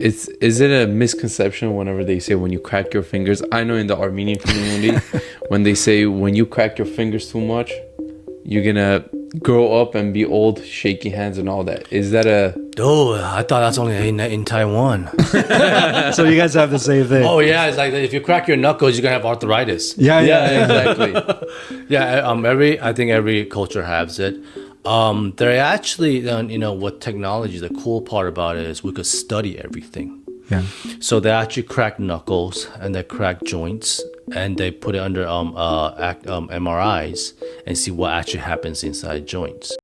Is it a misconception whenever they say when you crack your fingers? I know in the Armenian community, when they say when you crack your fingers too much, you're gonna grow up and be old, shaky hands and all that. Is that a... Oh, I thought that's only in Taiwan. So you guys have the same thing. Oh yeah, it's like if you crack your knuckles, you're gonna have arthritis. Yeah, exactly. Yeah, I think every culture has it. They're actually, with technology, the cool part about it is we could study everything. Yeah. So they actually crack knuckles and they crack joints and they put it under MRIs and see what actually happens inside joints.